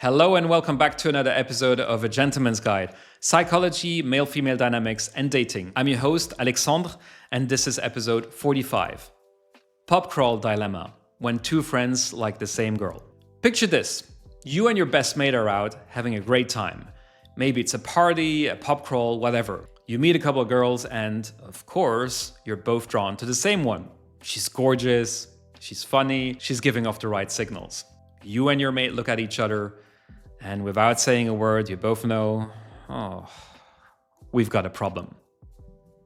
Hello and welcome back to another episode of A Gentleman's Guide, Psychology, Male-Female Dynamics and Dating. I'm your host, Alexandre, and this is episode 45. Pub crawl dilemma, when two friends like the same girl. Picture this, you and your best mate are out having a great time. Maybe it's a party, a pub crawl, whatever. You meet a couple of girls and, of course, you're both drawn to the same one. She's gorgeous, she's funny, she's giving off the right signals. You and your mate look at each other, and without saying a word, you both know, we've got a problem.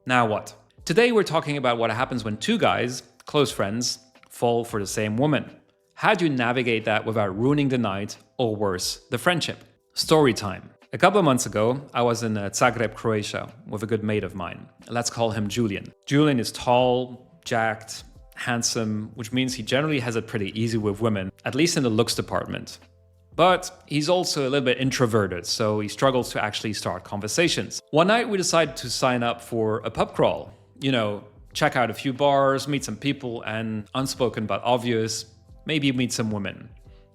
Now what? Today we're talking about what happens when two guys, close friends, fall for the same woman. How do you navigate that without ruining the night, or worse, the friendship? Story time. A couple of months ago, I was in Zagreb, Croatia, with a good mate of mine. Let's call him Julian. Julian is tall, jacked, handsome, which means he generally has it pretty easy with women, at least in the looks department. But he's also a little bit introverted, so he struggles to actually start conversations. One night we decided to sign up for a pub crawl. You know, check out a few bars, meet some people, and unspoken but obvious, maybe meet some women.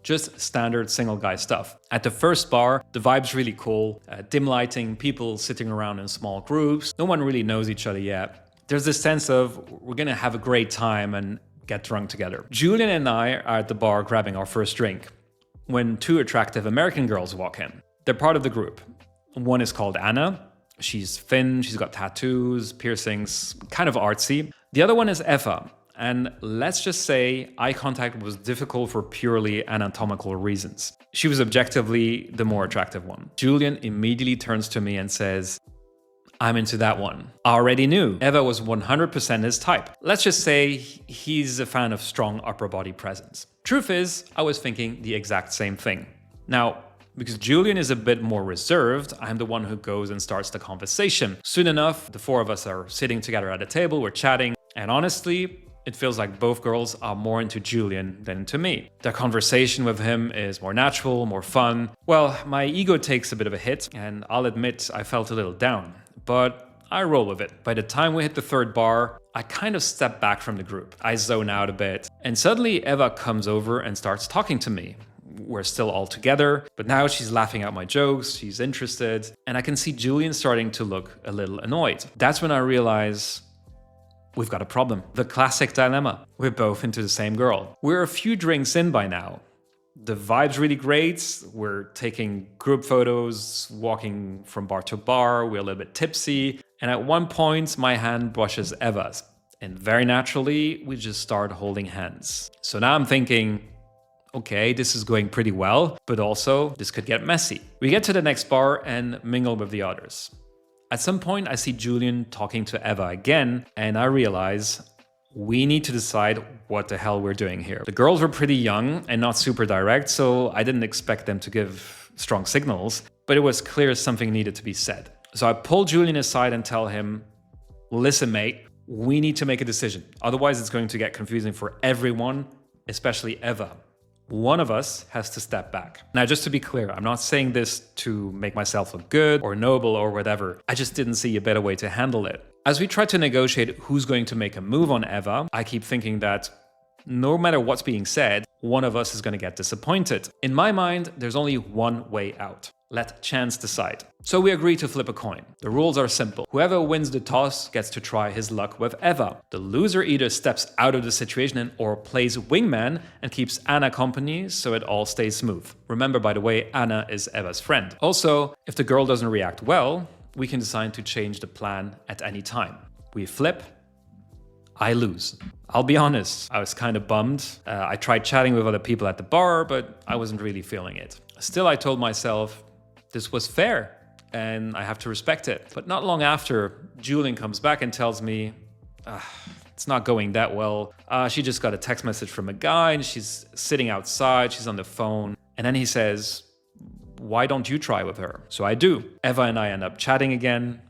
Just standard single guy stuff. At the first bar, the vibe's really cool. Dim lighting, people sitting around in small groups. No one really knows each other yet. There's this sense of we're gonna have a great time and get drunk together. Julian and I are at the bar grabbing our first drink when two attractive American girls walk in. They're part of the group. One is called Anna. She's thin, she's got tattoos, piercings, kind of artsy. The other one is Eva. And let's just say eye contact was difficult for purely anatomical reasons. She was objectively the more attractive one. Julian immediately turns to me and says, I'm into that one. I already knew Eva was 100% his type. Let's just say he's a fan of strong upper body presence. Truth is, I was thinking the exact same thing. Now, because Julian is a bit more reserved, I'm the one who goes and starts the conversation. Soon enough, the four of us are sitting together at a table, we're chatting, and honestly, it feels like both girls are more into Julian than into me. The conversation with him is more natural, more fun. Well, my ego takes a bit of a hit, and I'll admit I felt a little down. But I roll with it. By the time we hit the third bar, I kind of step back from the group. I zone out a bit. And suddenly Eva comes over and starts talking to me. We're still all together, but now she's laughing at my jokes, she's interested, and I can see Julian starting to look a little annoyed. That's when I realize we've got a problem. The classic dilemma. We're both into the same girl. We're a few drinks in by now. The vibe's really great. We're taking group photos, walking from bar to bar. We're a little bit tipsy. And at one point, my hand brushes Eva's. And very naturally, we just start holding hands. So now I'm thinking, okay, this is going pretty well, but also this could get messy. We get to the next bar and mingle with the others. At some point, I see Julian talking to Eva again, and I realize we need to decide what the hell we're doing here. The girls were pretty young and not super direct, so I didn't expect them to give strong signals, but it was clear something needed to be said. So I pull Julian aside and tell him, listen, mate, we need to make a decision. Otherwise, it's going to get confusing for everyone, especially Eva. One of us has to step back. Now, just to be clear, I'm not saying this to make myself look good or noble or whatever. I just didn't see a better way to handle it. As we try to negotiate who's going to make a move on Eva, I keep thinking that no matter what's being said, one of us is going to get disappointed. In my mind, there's only one way out. Let chance decide. So we agree to flip a coin. The rules are simple. Whoever wins the toss gets to try his luck with Eva. The loser either steps out of the situation or plays wingman and keeps Anna company so it all stays smooth. Remember, by the way, Anna is Eva's friend. Also, if the girl doesn't react well, we can decide to change the plan at any time. We flip, I lose. I'll be honest, I was kind of bummed. I tried chatting with other people at the bar, but I wasn't really feeling it. Still, I told myself, this was fair, and I have to respect it. But not long after, Julian comes back and tells me, it's not going that well. She just got a text message from a guy, and she's sitting outside, she's on the phone. And then he says, why don't you try with her? So I do. Eva and I end up chatting again.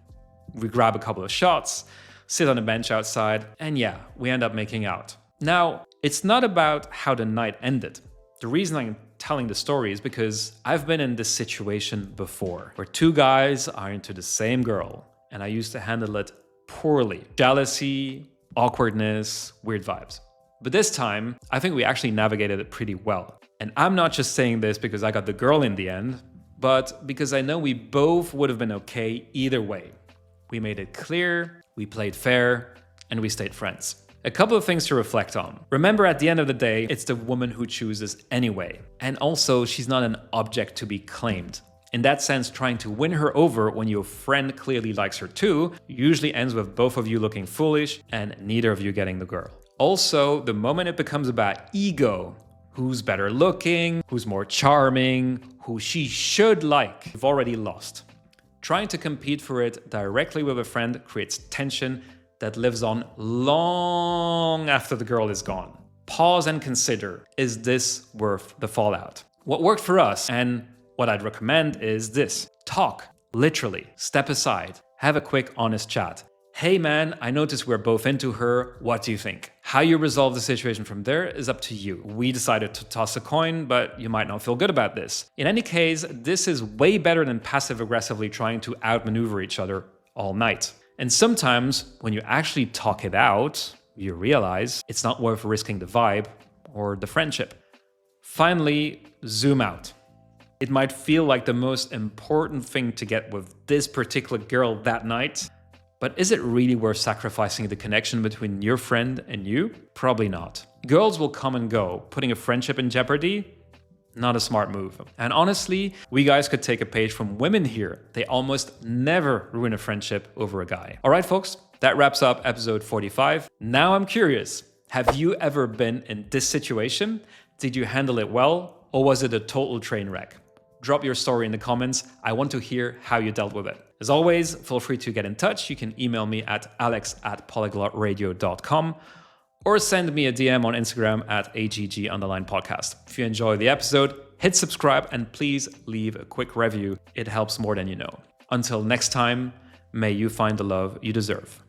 We grab a couple of shots, sit on a bench outside, and yeah, we end up making out. Now, it's not about how the night ended. The reason I'm telling the story is because I've been in this situation before, where two guys are into the same girl, and I used to handle it poorly. Jealousy, awkwardness, weird vibes. But this time, I think we actually navigated it pretty well. And I'm not just saying this because I got the girl in the end, but because I know we both would have been okay either way. We made it clear, we played fair, and we stayed friends. A couple of things to reflect on. Remember, at the end of the day, it's the woman who chooses anyway. And also, she's not an object to be claimed. In that sense, trying to win her over when your friend clearly likes her too usually ends with both of you looking foolish and neither of you getting the girl. Also, the moment it becomes about ego, who's better looking, who's more charming, who she should like, you've already lost. Trying to compete for it directly with a friend creates tension that lives on long after the girl is gone. Pause and consider, is this worth the fallout? What worked for us, and what I'd recommend, is this. Talk, literally, step aside, have a quick honest chat. Hey man, I noticed we're both into her, what do you think? How you resolve the situation from there is up to you. We decided to toss a coin, but you might not feel good about this. In any case, this is way better than passive-aggressively trying to outmaneuver each other all night. And sometimes, when you actually talk it out, you realize it's not worth risking the vibe or the friendship. Finally, zoom out. It might feel like the most important thing to get with this particular girl that night, but is it really worth sacrificing the connection between your friend and you? Probably not. Girls will come and go. Putting a friendship in jeopardy? Not a smart move. And honestly, we guys could take a page from women here. They almost never ruin a friendship over a guy. All right, folks, that wraps up episode 45. Now I'm curious, have you ever been in this situation? Did you handle it well, or was it a total train wreck? Drop your story in the comments. I want to hear how you dealt with it. As always, feel free to get in touch. You can email me at alex@polyglotradio.com or send me a DM on Instagram at @agg_podcast. If you enjoy the episode, hit subscribe and please leave a quick review. It helps more than you know. Until next time, may you find the love you deserve.